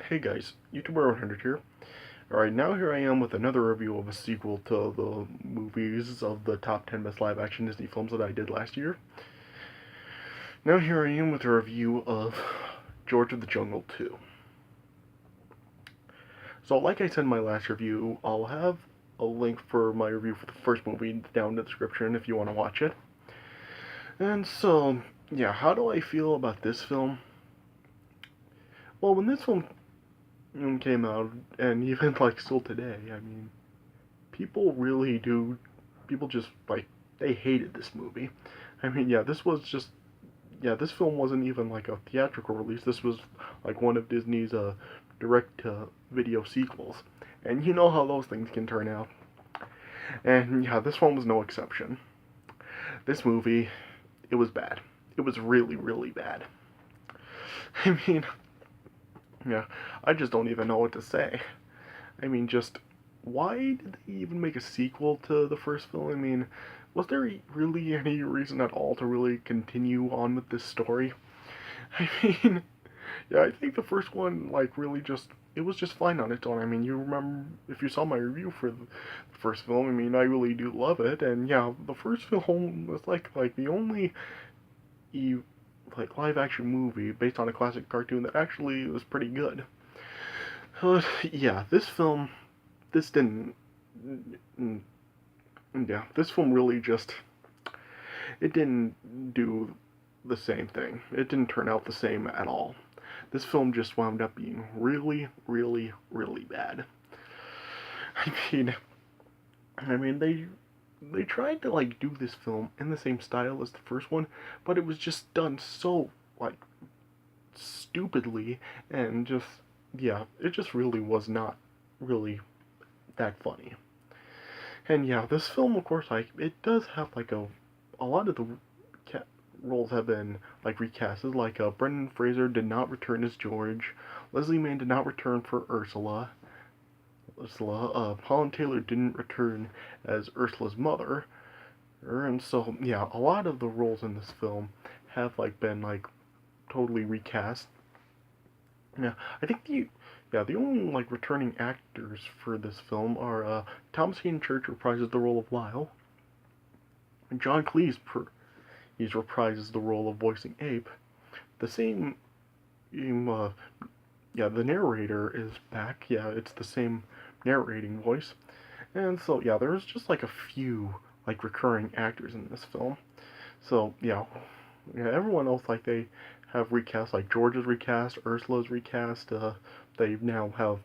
Hey guys, YouTuber 100 here. Alright, now here I am with another review of a sequel to the movies of the top 10 best live action Disney films that I did last year. Now here I am with a review of George of the Jungle 2. So like I said in my last review, I'll have a link for my review for the first movie down in the description if you want to watch it. And so, yeah, how do I feel about this film? Well, when this film came out, and even like still today, I mean, people really do. People just like they hated this movie. I mean, yeah, this was just this film wasn't even like a theatrical release. This was like one of Disney's direct to video sequels, and you know how those things can turn out. And yeah, this one was no exception. This movie, it was bad. It was really, really bad. I mean, yeah, I just don't even know what to say. I mean, just why did they even make a sequel to the first film? I mean, was there really any reason at all to really continue on with this story? I mean, yeah, I think the first one, like, really just, it was just fine on its own. I mean, you remember, if you saw my review for the first film, I mean, I really do love it, and yeah, the first film was like the only, e- like, live action movie based on a classic cartoon that actually was pretty good. Yeah, this film, this didn't, yeah, this film really just, it didn't do the same thing. It didn't turn out the same at all. This film just wound up being really, really, really bad. I mean, they tried to like do this film in the same style as the first one, but it was just done so like stupidly and just yeah, it just really was not really that funny. And yeah, this film, of course, like it does have like a lot of the roles have been like recasted. Like Brendan Fraser did not return as George, Leslie Mann did not return for Ursula. Holland Taylor didn't return as Ursula's mother, and so yeah, a lot of the roles in this film have like been like totally recast. Yeah, I think the only like returning actors for this film are Thomas Haden Church reprises the role of Lyle, and John Cleese he's reprises the role of voicing Ape. The same, uh, yeah, the narrator is back. Yeah, it's the same narrating voice, and so yeah, there's just like a few like recurring actors in this film. So yeah, everyone else like they have recast. Like George is recast, Ursula's recast. They now have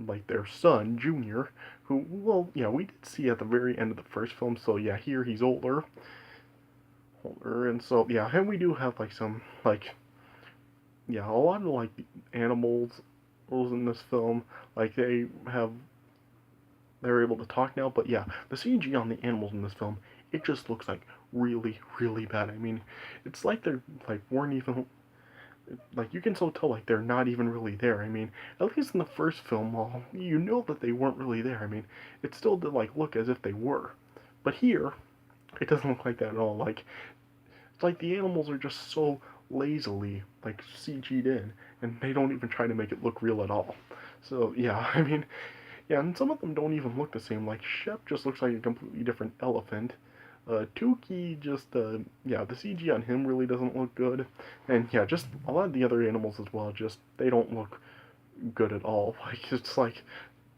like their son Junior, who well yeah we did see at the very end of the first film. So yeah, here he's older, and so yeah, and we do have like some like yeah a lot of like animals in this film. Like they're able to talk now, but yeah, the CG on the animals in this film, it just looks like really, really bad. I mean, it's like they're like weren't even like you can so tell like they're not even really there. I mean, at least in the first film, well, you know that they weren't really there. I mean, it still did like look as if they were, but here it doesn't look like that at all. Like it's like the animals are just so lazily like CG'd in, and they don't even try to make it look real at all. So yeah, I mean, yeah, and some of them don't even look the same. Like Shep just looks like a completely different elephant. Tukey just yeah, the CG on him really doesn't look good, and yeah, just a lot of the other animals as well. Just they don't look good at all. Like it's like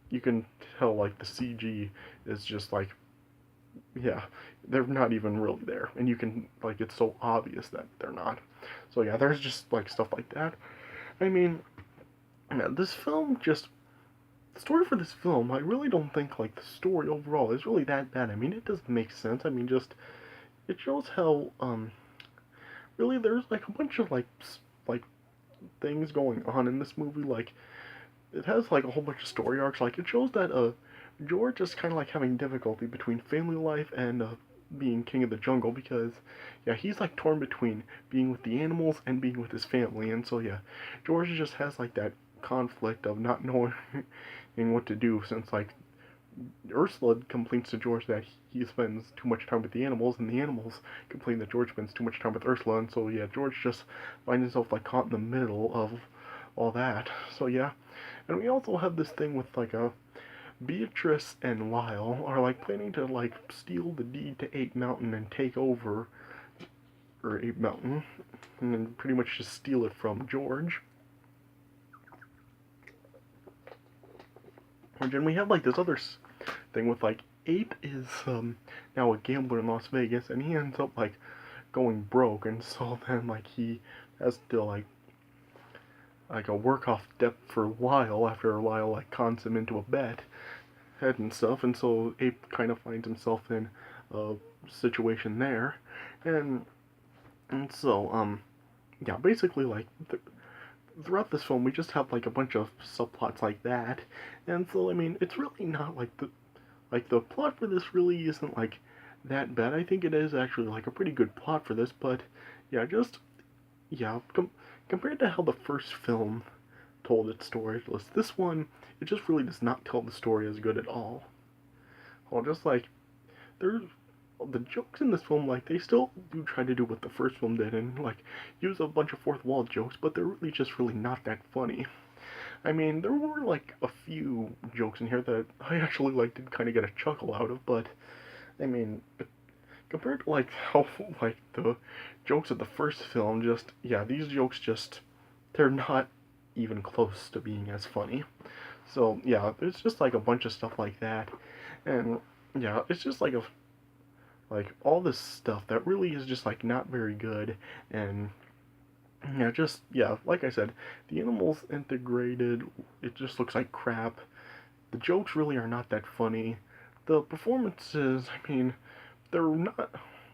you can tell like the CG is just like yeah, they're not even really there, and you can like it's so obvious that they're not. So yeah, there's just like stuff like that. I mean, yeah, this film just the story for this film, I really don't think like the story overall is really that bad. I mean, it doesn't make sense. I mean, just it shows how really there's like a bunch of like things going on in this movie. Like it has like a whole bunch of story arcs. Like it shows that George is kind of like having difficulty between family life and being king of the jungle because yeah he's like torn between being with the animals and being with his family, and so yeah George just has like that conflict of not knowing what to do since like Ursula complains to George that he spends too much time with the animals, and the animals complain that George spends too much time with Ursula, and so yeah, George just finds himself like caught in the middle of all that. So yeah, and we also have this thing with like a Beatrice and Lyle are like planning to like steal the deed to Ape Mountain and take over or Ape Mountain, and then pretty much just steal it from George. And then we have like this other thing with like Ape is now a gambler in Las Vegas, and he ends up like going broke, and so then like he has to like a work off debt for Lyle after Lyle like cons him into a bet and stuff, and so Ape kind of finds himself in a situation there, and so yeah, basically like throughout this film we just have like a bunch of subplots like that, and so I mean it's really not like the plot for this really isn't like that bad. I think it is actually like a pretty good plot for this, but yeah, just yeah, compared to how the first film told its story, this one it just really does not tell the story as good at all. Well, just like there's the jokes in this film, like they still do try to do what the first film did and like use a bunch of fourth wall jokes, but they're really just really not that funny. I mean, there were like a few jokes in here that I actually like did kind of get a chuckle out of, but I mean, compared to like how like the jokes of the first film, just yeah, these jokes just they're not even close to being as funny. So yeah, there's just like a bunch of stuff like that, and yeah, it's just like all this stuff that really is just like not very good, and yeah, just yeah, like I said, the animals integrated, it just looks like crap. The jokes really are not that funny. The performances, I mean, they're not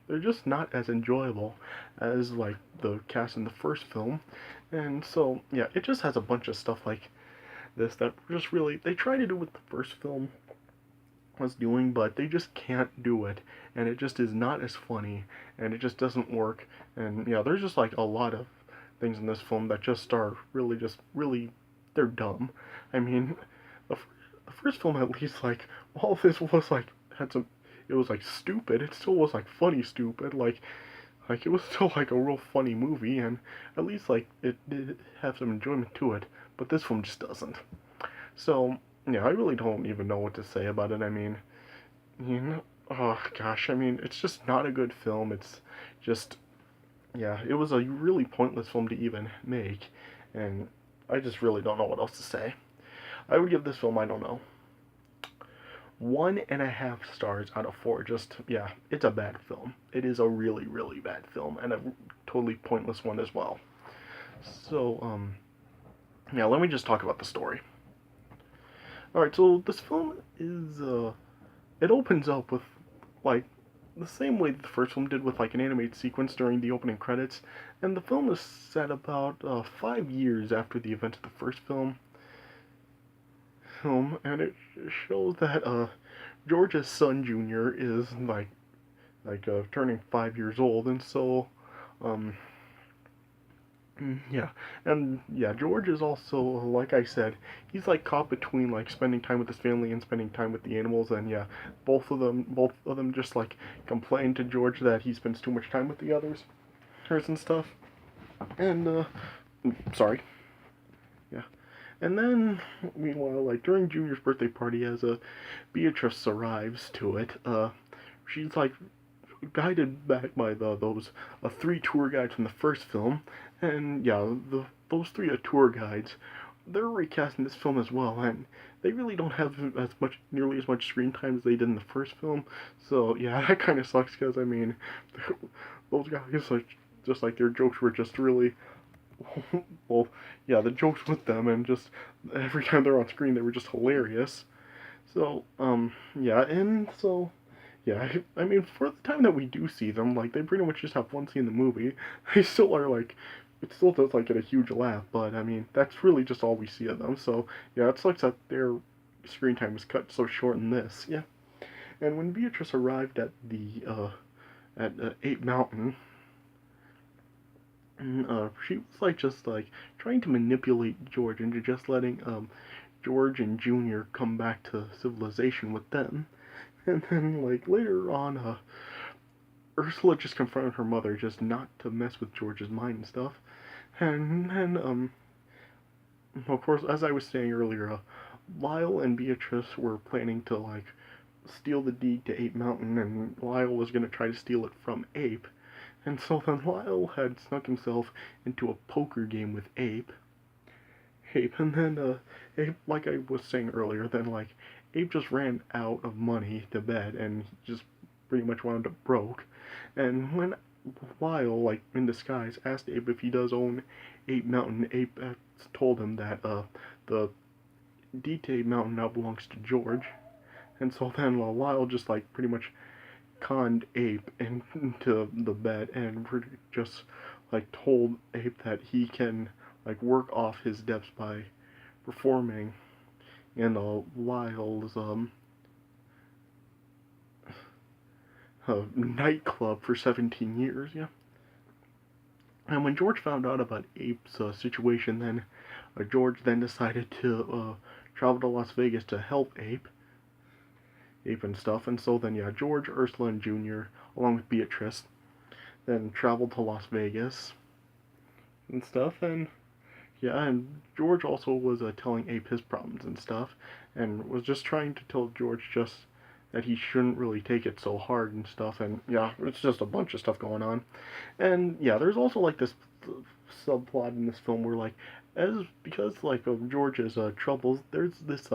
they're just not as enjoyable as like the cast in the first film. And so, yeah, it just has a bunch of stuff like this that just really they try to do what the first film was doing, but they just can't do it, and it just is not as funny, and it just doesn't work. And yeah, there's just like a lot of things in this film that just are really just really they're dumb. I mean, the, the first film at least like all this was like had some it was like stupid. It still was like funny stupid. Like it was still like a real funny movie, and at least like it did have some enjoyment to it. But this film just doesn't. So yeah, I really don't even know what to say about it. I mean, you know, oh gosh, I mean, it's just not a good film. It's just yeah, it was a really pointless film to even make, and I just really don't know what else to say. I would give this film, I don't know, 1.5 stars out of 4. Just yeah, it's a bad film. It is a really really bad film and a totally pointless one as well. So yeah, let me just talk about the story. All right, so this film is it opens up with like the same way that the first film did with like an animated sequence during the opening credits, and the film is set about 5 years after the event of the first film, and it shows that George's son Junior is turning 5 years old, and so um, yeah, and yeah, George is also, like I said, he's like caught between like spending time with his family and spending time with the animals, and yeah, both of them just like complain to George that he spends too much time with the others, hers and stuff. And sorry, yeah, and then meanwhile, like during Junior's birthday party, as Beatrice arrives to it, she's like guided back by those three tour guides from the first film, and yeah, those three tour guides, they're recast in this film as well, and they really don't have nearly as much screen time as they did in the first film. So yeah, that kind of sucks because I mean, those guys like just like their jokes were just really well, yeah, the jokes with them and just every time they're on screen they were just hilarious. So yeah, and so yeah, I mean, for the time that we do see them, like, they pretty much just have one scene in the movie. They still are, like, it still does, like, get a huge laugh, but, I mean, that's really just all we see of them. So, yeah, it sucks that their screen time was cut so short in this, yeah. And when Beatrice arrived at Ape Mountain, she was, like, just, like, trying to manipulate George into just letting, George and Junior come back to civilization with them. And then, like, later on, Ursula just confronted her mother just not to mess with George's mind and stuff. And then, of course, as I was saying earlier, Lyle and Beatrice were planning to like steal the deed to Ape Mountain, and Lyle was gonna try to steal it from Ape. And so then Lyle had snuck himself into a poker game with Ape, and then Ape, like I was saying earlier, then like Ape just ran out of money to bet, and he just pretty much wound up broke. And when Lyle, like in disguise, asked Ape if he does own Ape Mountain, Ape told him that the DT Mountain now belongs to George. And so then Lyle just like pretty much conned Ape into the bet and just like told Ape that he can like work off his debts by performing in Lyle's nightclub for 17 years. Yeah. And when George found out about Ape's situation, then George then decided to travel to Las Vegas to help Ape and stuff. And so then, yeah, George, Ursula, and Junior, along with Beatrice, then traveled to Las Vegas and stuff. And yeah, and George also was telling Ape his problems and stuff, and was just trying to tell George just that he shouldn't really take it so hard and stuff. And yeah, it's just a bunch of stuff going on. And yeah, there's also like this subplot in this film where like as because like of George's troubles, there's this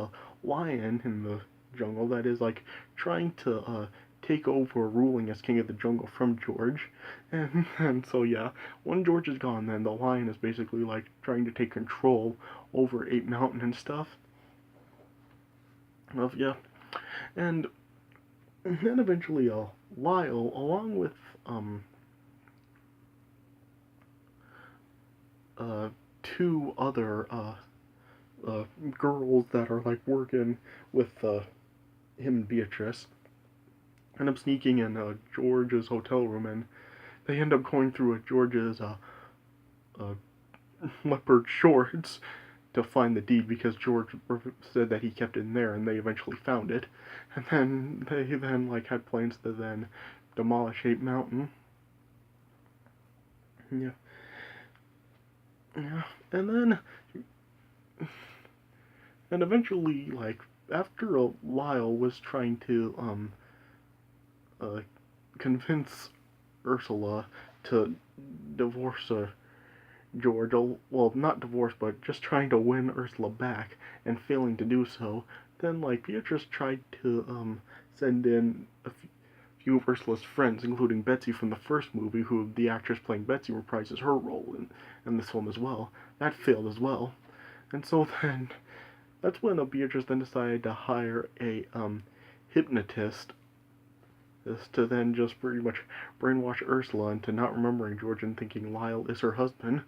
lion in the jungle that is like trying to take over ruling as king of the jungle from George. And so yeah, when George is gone, then the lion is basically like trying to take control over Ape Mountain and stuff. Well, yeah, and then eventually Lyle, along with um uh two other uh girls that are like working with him and Beatrice, end up sneaking in George's hotel room, and they end up going through George's uh, leopard shorts to find the deed because George said that he kept it in there, and they eventually found it. And then they then like had plans to then demolish Ape Mountain. Yeah, yeah, and then and eventually like after Lyle was trying to uh, convince Ursula to divorce George, well, not divorce, but just trying to win Ursula back and failing to do so. Then, like, Beatrice tried to send in a few of Ursula's friends, including Betsy from the first movie, who the actress playing Betsy reprises her role in this film as well. That failed as well. And so then, that's when Beatrice then decided to hire a hypnotist is to then just pretty much brainwash Ursula into not remembering George and thinking Lyle is her husband,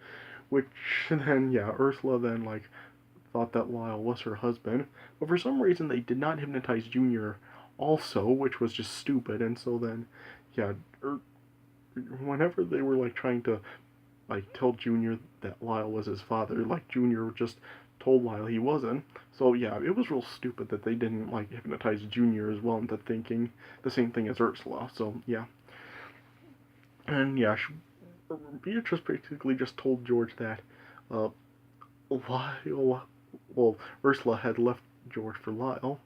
which then, yeah, Ursula then, like, thought that Lyle was her husband, but for some reason they did not hypnotize Junior also, which was just stupid, and so then, yeah, whenever they were, like, trying to, like, tell Junior that Lyle was his father, like, Junior just told Lyle he wasn't. So yeah, it was real stupid that they didn't like hypnotize Junior as well into thinking the same thing as Ursula. So yeah, and yeah, Beatrice basically just told George that uh, Lyle, well, Ursula had left George for Lyle.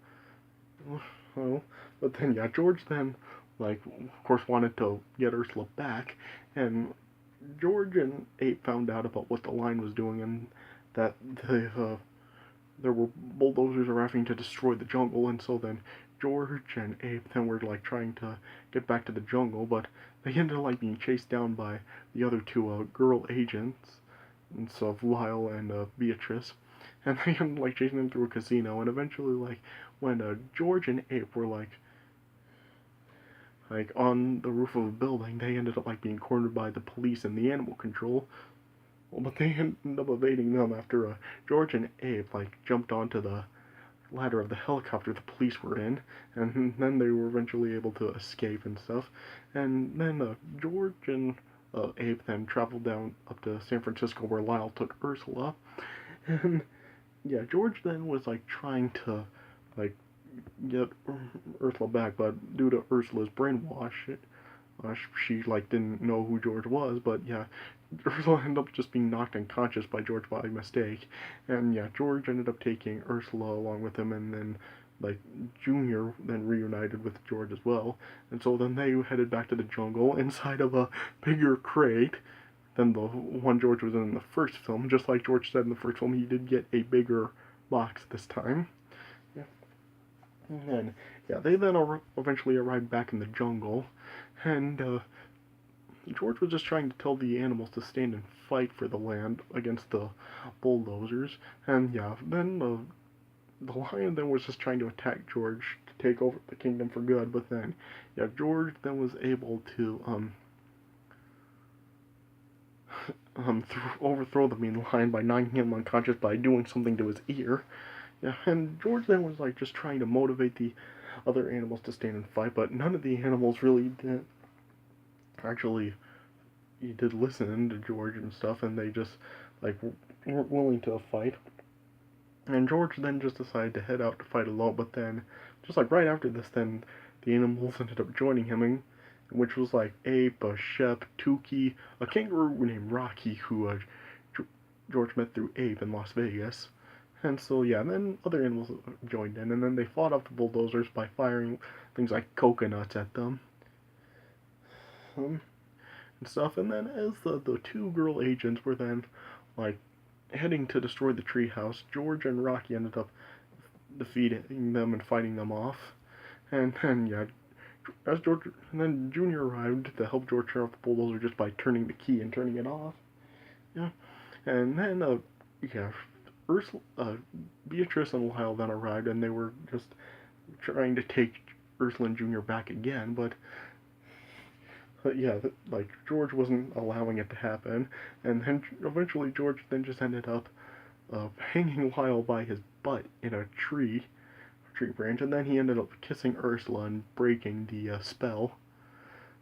Well, but then yeah, George then like of course wanted to get Ursula back, and George and Ape found out about what the line was doing and that there were bulldozers arriving to destroy the jungle, and so then George and Ape then were like trying to get back to the jungle, but they ended up like being chased down by the other two girl agents, and so Lyle and Beatrice, and they ended up like chasing them through a casino, and eventually like when George and Ape were like on the roof of a building, they ended up like being cornered by the police and the animal control. Well, but they ended up evading them after George and Ape like jumped onto the ladder of the helicopter the police were in, and then they were eventually able to escape and stuff. And then George and Ape then traveled down up to San Francisco where Lyle took Ursula, and yeah, George then was like trying to like get Ursula back, but due to Ursula's brainwash, She like didn't know who George was, but yeah, Ursula ended up just being knocked unconscious by George by mistake, and yeah, George ended up taking Ursula along with him, and then like Junior then reunited with George as well, and so then they headed back to the jungle inside of a bigger crate than the one George was in the first film. Just like George said in the first film, he did get a bigger box this time. Yeah. And then, yeah, they then eventually arrived back in the jungle, and George was just trying to tell the animals to stand and fight for the land against the bulldozers. And yeah, then the lion then was just trying to attack George to take over the kingdom for good. But then, yeah, George then was able to overthrow the mean lion by knocking him unconscious by doing something to his ear. Yeah, and George then was like just trying to motivate the other animals to stand and fight, but none of the animals really did actually he did listen to George and stuff, and they just like weren't willing to fight. And George then just decided to head out to fight alone. But then, just like right after this, then the animals ended up joining him, which was like Ape, a Shep, Tukey, a kangaroo named Rocky, who George met through Ape in Las Vegas. And so yeah, and then other animals joined in, and then they fought off the bulldozers by firing things like coconuts at them. And stuff. And then as the two girl agents were then like heading to destroy the treehouse, George and Rocky ended up defeating them and fighting them off. And then yeah, as George and then Junior arrived to help George turn off the bulldozer just by turning the key and turning it off. Yeah, and then yeah, Ursula, Beatrice and Lyle then arrived, and they were just trying to take Ursula and Junior back again, but yeah, like George wasn't allowing it to happen, and then eventually George then just ended up hanging Lyle by his butt in a tree branch, and then he ended up kissing Ursula and breaking the spell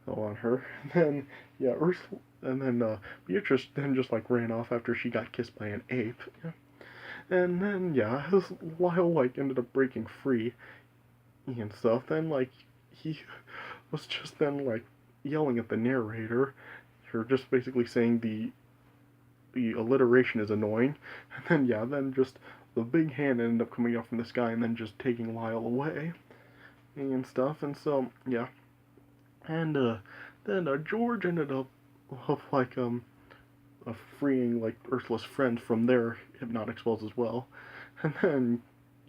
on her. And then yeah, Ursula, and then Beatrice then just like ran off after she got kissed by an ape. Yeah. And then yeah, as Lyle like ended up breaking free and stuff, then like he was just then like yelling at the narrator, or just basically saying the alliteration is annoying, and then yeah, then just the big hand ended up coming out from the sky and then just taking Lyle away and stuff, and so yeah, and then George ended up like freeing like Ursula's friends from their hypnotic spells as well, and then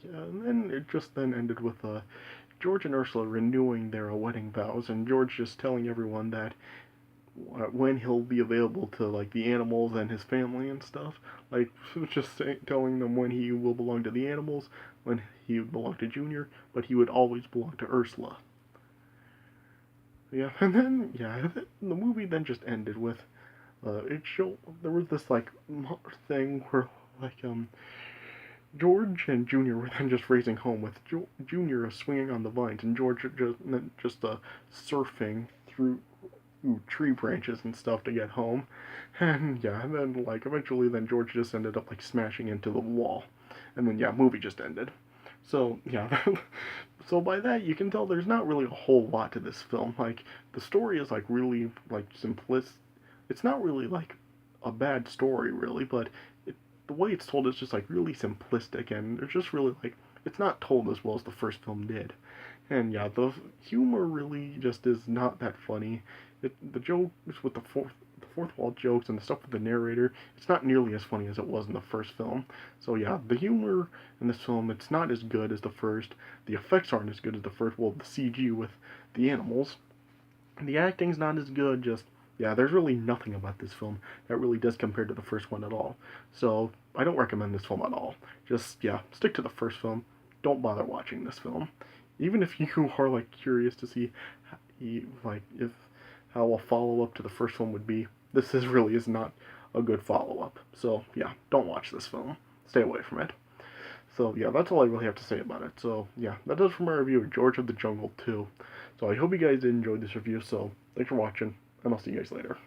yeah, and then it just then ended with George and Ursula renewing their wedding vows, and George just telling everyone that when he'll be available to like the animals and his family and stuff, like just telling them when he will belong to the animals, when he would belong to Junior, but he would always belong to Ursula. Yeah, and then yeah, the movie then just ended with it showed there was this like thing where like George and Junior were then just racing home with Junior swinging on the vines and George just surfing through tree branches and stuff to get home. And yeah, and then like eventually then George just ended up like smashing into the wall. And then yeah, movie just ended. So yeah, so by that you can tell there's not really a whole lot to this film. Like the story is like really like simplistic. It's not really like a bad story really, but the way it's told is just like really simplistic, and it's just really like it's not told as well as the first film did. And yeah, the humor really just is not that funny. The jokes with the fourth wall jokes and the stuff with the narrator, it's not nearly as funny as it was in the first film. So yeah, the humor in this film, it's not as good as the first. The effects aren't as good as the first. Well, the CG with the animals, the acting's not as good. Just yeah, there's really nothing about this film that really does compare to the first one at all. So I don't recommend this film at all. Just yeah, stick to the first film. Don't bother watching this film. Even if you are like curious to see like if how a follow up to the first film would be, this really is not a good follow up. So yeah, don't watch this film. Stay away from it. So yeah, that's all I really have to say about it. So yeah, that does for my review of George of the Jungle 2. So I hope you guys enjoyed this review. So thanks for watching, and I'll see you guys later.